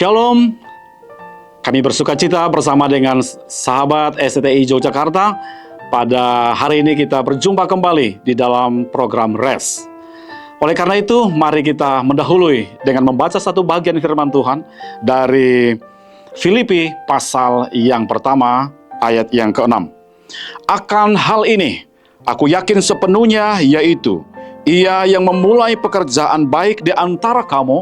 Shalom, kami bersukacita bersama dengan sahabat STTI Yogyakarta. Pada hari ini kita berjumpa kembali di dalam program RES. Oleh karena itu, mari kita mendahului dengan membaca satu bagian firman Tuhan dari Filipi pasal yang pertama, ayat yang ke-6. Akan hal ini, aku yakin sepenuhnya, yaitu Ia yang memulai pekerjaan baik di antara kamu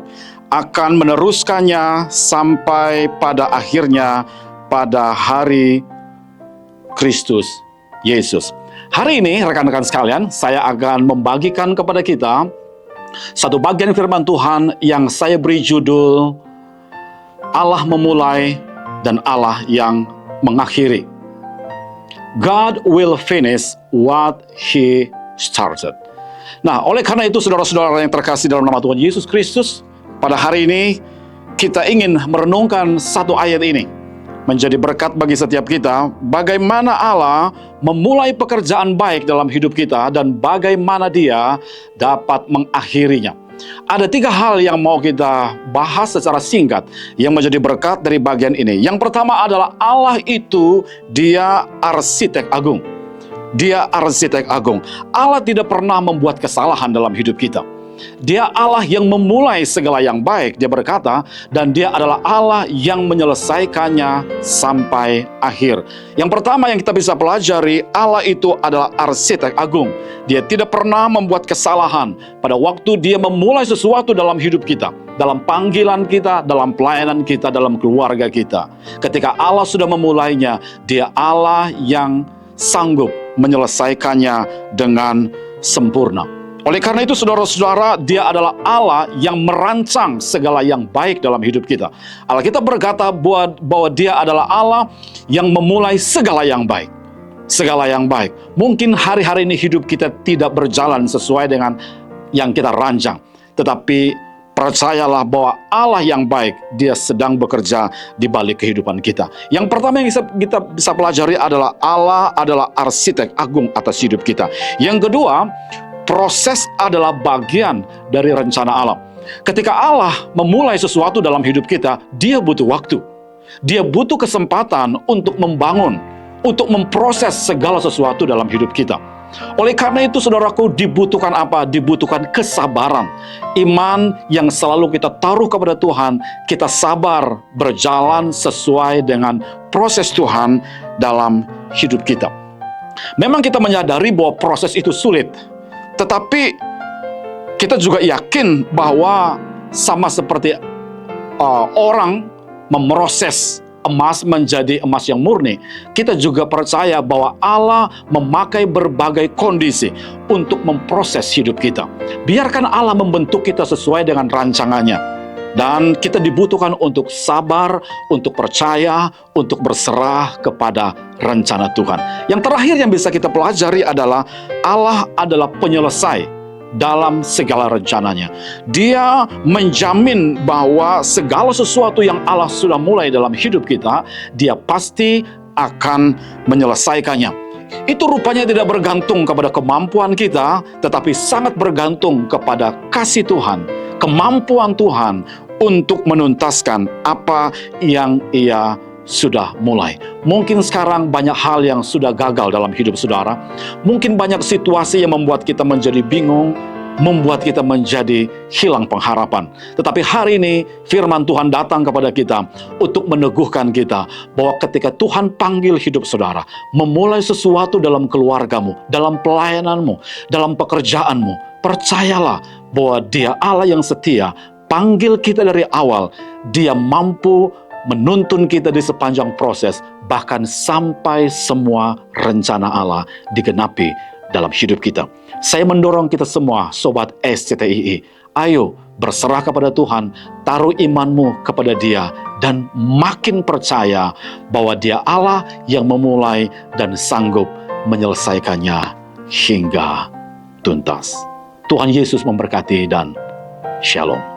akan meneruskannya sampai pada akhirnya pada hari Kristus Yesus. Hari ini rekan-rekan sekalian, saya akan membagikan kepada kita satu bagian firman Tuhan yang saya beri judul Allah memulai dan Allah yang mengakhiri. God will finish what He started. Nah, oleh karena itu saudara-saudara yang terkasih dalam nama Tuhan Yesus Kristus, pada hari ini kita ingin merenungkan satu ayat ini menjadi berkat bagi setiap kita, bagaimana Allah memulai pekerjaan baik dalam hidup kita dan bagaimana Dia dapat mengakhirinya. Ada 3 hal yang mau kita bahas secara singkat yang menjadi berkat dari bagian ini. Yang pertama adalah Allah itu Dia arsitek agung. Dia arsitek agung. Allah tidak pernah membuat kesalahan dalam hidup kita. Dia Allah yang memulai segala yang baik, Dia berkata, dan Dia adalah Allah yang menyelesaikannya sampai akhir. Yang pertama yang kita bisa pelajari, Allah itu adalah arsitek agung. Dia tidak pernah membuat kesalahan pada waktu Dia memulai sesuatu dalam hidup kita, dalam panggilan kita, dalam pelayanan kita, dalam keluarga kita. Ketika Allah sudah memulainya, Dia Allah yang sanggup menyelesaikannya dengan sempurna. Oleh karena itu saudara-saudara, Dia adalah Allah yang merancang segala yang baik dalam hidup kita. Alkitab berkata bahwa Dia adalah Allah yang memulai segala yang baik. Segala yang baik. Mungkin hari-hari ini hidup kita tidak berjalan sesuai dengan yang kita rancang. Tetapi percayalah bahwa Allah yang baik, Dia sedang bekerja di balik kehidupan kita. Yang pertama yang kita bisa pelajari adalah Allah adalah arsitek agung atas hidup kita. Yang kedua, proses adalah bagian dari rencana Allah. Ketika Allah memulai sesuatu dalam hidup kita, Dia butuh waktu. Dia butuh kesempatan untuk membangun, untuk memproses segala sesuatu dalam hidup kita. Oleh karena itu, saudaraku, dibutuhkan apa? Dibutuhkan kesabaran. Iman yang selalu kita taruh kepada Tuhan, kita sabar berjalan sesuai dengan proses Tuhan dalam hidup kita. Memang kita menyadari bahwa proses itu sulit. Tetapi kita juga yakin bahwa sama seperti orang memproses emas menjadi emas yang murni, kita juga percaya bahwa Allah memakai berbagai kondisi untuk memproses hidup kita. Biarkan Allah membentuk kita sesuai dengan rancangannya. Dan kita dibutuhkan untuk sabar, untuk percaya, untuk berserah kepada rencana Tuhan. Yang terakhir yang bisa kita pelajari adalah Allah adalah penyelesai dalam segala rencananya. Dia menjamin bahwa segala sesuatu yang Allah sudah mulai dalam hidup kita, Dia pasti akan menyelesaikannya. Itu rupanya tidak bergantung kepada kemampuan kita, tetapi sangat bergantung kepada kasih Tuhan, kemampuan Tuhan untuk menuntaskan apa yang Ia sudah mulai. Mungkin sekarang banyak hal yang sudah gagal dalam hidup saudara. Mungkin banyak situasi yang membuat kita menjadi bingung, membuat kita menjadi hilang pengharapan. Tetapi hari ini firman Tuhan datang kepada kita untuk meneguhkan kita bahwa ketika Tuhan panggil hidup saudara, memulai sesuatu dalam keluargamu, dalam pelayananmu, dalam pekerjaanmu, percayalah bahwa Dia Allah yang setia. Panggil kita dari awal, Dia mampu menuntun kita di sepanjang proses, bahkan sampai semua rencana Allah digenapi dalam hidup kita. Saya mendorong kita semua, Sobat SCTII, ayo berserah kepada Tuhan, taruh imanmu kepada Dia, dan makin percaya bahwa Dia Allah yang memulai dan sanggup menyelesaikannya hingga tuntas. Tuhan Yesus memberkati dan Shalom.